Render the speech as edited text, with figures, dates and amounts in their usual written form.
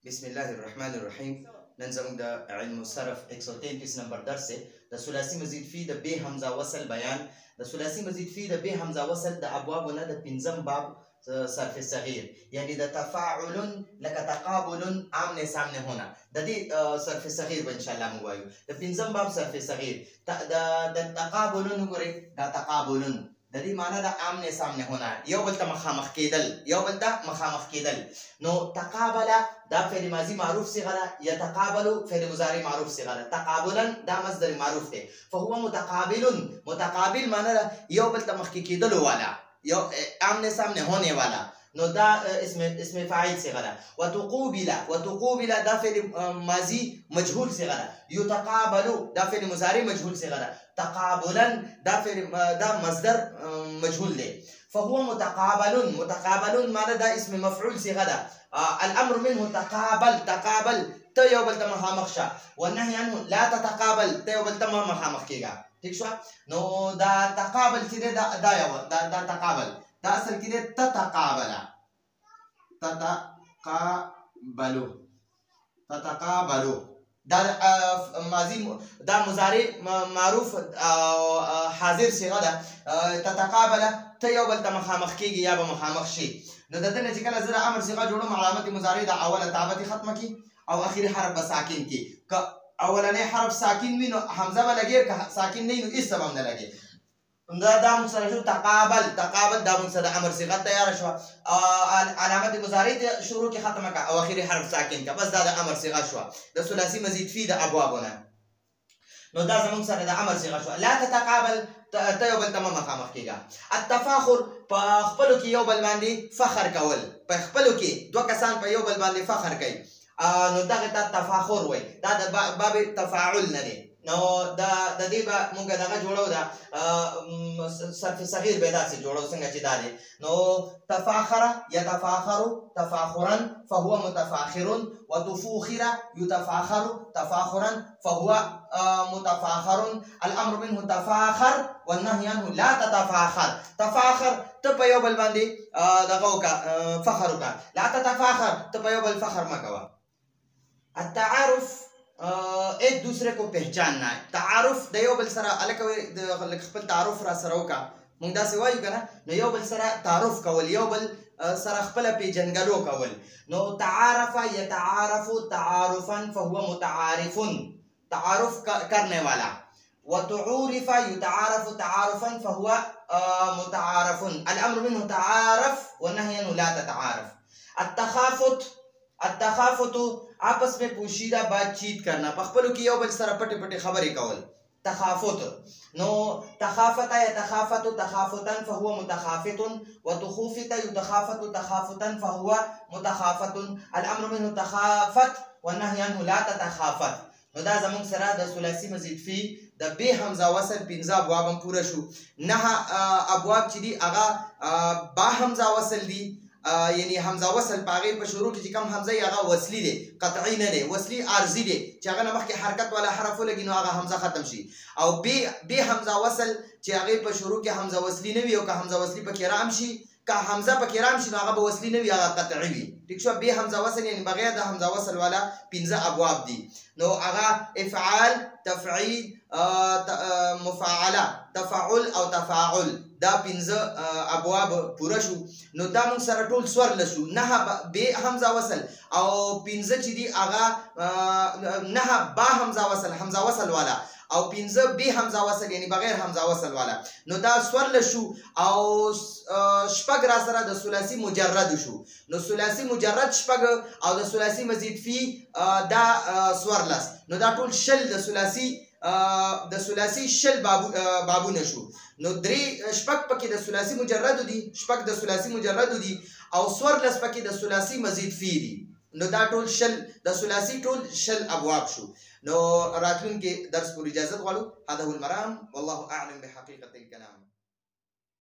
بسم الله الرحمن الرحیم. نن زموږ د علم الصرف 133 نمبر درس دی د ثلاثي مزید فی د ب حمزه وصل بیان. د ثلاثي مزید فی د ب حمزه وصل د ابواب نه د پنځم باب صرف صغیر، یعنی د تفاعل لکه تقابل آمنے سامنے ہونا، د دې صرف صغیر به ان شاء الله موږ وایو. د پنځم باب صرف صغیر د تقابل وګورئ، دا تقابل د دې معنی د آمنے سامنے ہونا، یو بل ته مخامخ کېدل، یو بل ته مخامخ کېدل. نو تقابل دا فعل ماضی معروف صيغه ده، يتقابل فعل مضارع معروف صيغه ده، تقابلا دا مصدر معروف ده، فهو متقابل. متقابل معنی ده یو بل ته مخکې کېدل والا، یو آمنے سامنے ہونے والا. نو دا اسم فاعل صيغه ده. وتقوبل دا فعل ماضی مجهول صيغه ده. يتقابل دا فعل مضارع مجهول صيغه ده. تقابلا دا فعل دا مصدر مجهول ده. فهو متقابل. متقابل معنی دا اسم مفعول صيغه ده. الامر منه تقابل ته یو بل ته مخامخ شه، والنهي عنه لا تتقابل ته یو بل ته مخامخ کېږه. ٹھیک شو؟ نو دا تقابل چې دا تقابل دا اصل کې دی تتقابلو دا ماضی دا مضارع معروف حاضر صيغه ده. تتقابل ته یو بل ته مخامخ کېږي یا به مخامخ شي. نو د دې نه چې کله زه د امر صيغه جوړوم، علامت مضارع د اوله تابعه ختمه کی او اخري حرف به ساکن کی. که اولنی حرف ساکن وي نو حمزه به لګي، که ساکن نه وي نو هیڅ هم نه لګي. دا موږ سره شو تقابل دا موږ سره د امر صيغه تیار شو، علامت مضارع شروع کې ختمه کا او اخري حرف ساکن کا، بس دا د امر صيغه شو د ثلاثي مزید فی د ابوابونه. نو دا زموږ سره د امر صيغه شو. لا تتقابل ته یو بل ته مخامخ کېږه. التفاخر په خپلو کې یو بل باندې فخر کول، په خپلو کې دوه کسان په یو بل باندې فخر کوي، نو دغه ته تفاخر وایي. دا د باب تفاعل نه دی. نو د دې به موږ دغه جوړو، دا صرف صغیر به داسې جوړو څنګه چې دا دی. نو تفاخر يتفاخر تفاخرا فهو متفاخر، وتفوخر يتفاخر تفاخرا فهو متفاخر. الامر منه تفاخر والنهي عنه لا تتفاخر. تفاخر ته په یو بل باندې دغه وکړه، فخر وکړه. لا تتفاخر ته په یو بل فخر مه کوه. التعارف ایک دوسرے کو پہچاننا ہے. تعارف د یو بل سره الکه خپل تعارف را سره وکړه. موږ داسې وایو که نه، نو یو بل سره تعارف کول، یو بل سره خپله پیژنګلو کول. نو تعارف یتعارف تعارفا فهو متعارف، تعارف کرنے والا. وتعورف يتعارف تعارفا فهو متعارف. الامر منه تعارف والنهي عنه لا تتعارف. التخافت آپس میں پوشیدہ بات چیت کرنا، په خپلو کې یو بل سره پټې پټې خبرې کول. تخافت. نو تخافت يتخافت تخافتا فهو متخافت، وتخوفت يتخافت تخافتا فهو متخافت. الامر منه تخافت والنهي عنه لا تتخافت. نو دا زموږ سره د ثلاثي مزید فی د ب حمزه وصل 15 ابواب هم پوره شو. 9 ابواب چې دي هغه با حمزه وصل دي، یعنی حمزه وصل په هغې په شروع کې چې کوم حمزه یې هغه وصلي دی، قطعي نه دی، وصلي عارضي دی، چې هغه نه مخکې حرکت والا حرف ولګي نو هغه حمزه ختم شي. او ب حمزه وصل چې هغې په شروع کې حمزه وصلي نه وي، او که حمزه وصلي پکې رام شي، که حمزه پکې رام شي نو هغه به وصلي نه وي، هغه قطعي وي. ټیک شو؟ ب حمزه وصل یعنی بغیر د حمزه وصل والا 15 ابواب دي. نو هغه افعال، تفعیل، مفاعله، تفاعل او تفاعل، دا 15 ابواب پوره شو. نو دا موږ سره ټول څوارلس شو. 9 ب حمزه وصل او 15 چې دي هغه 9 با حمزه وصل، حمزه وصل والا، او 15 ب حمزه وصل یعنی بغیر حمزه وصل والا. نو دا څوارلس شو. او شپږ را سره د ثلاثي مجرد شو. نو ثلاثي مجرد شپږ او د ثلاثي مزید فی دا څوارلس. نو دا ټول شل د ثلاثي شل بابونه شو. نو شپږ پکې د ثلاثي مجرد دي، شپږ د ثلاثي مجرد دي، او څوارلس پکې د ثلاثي مزید فی دي. نو دا ټول شل د ثلاثي ټول شل ابواب شو. نو راتلونکي درس پورې اجازه غواړو. هذا هو المرام والله اعلم بحقيقة الكلام.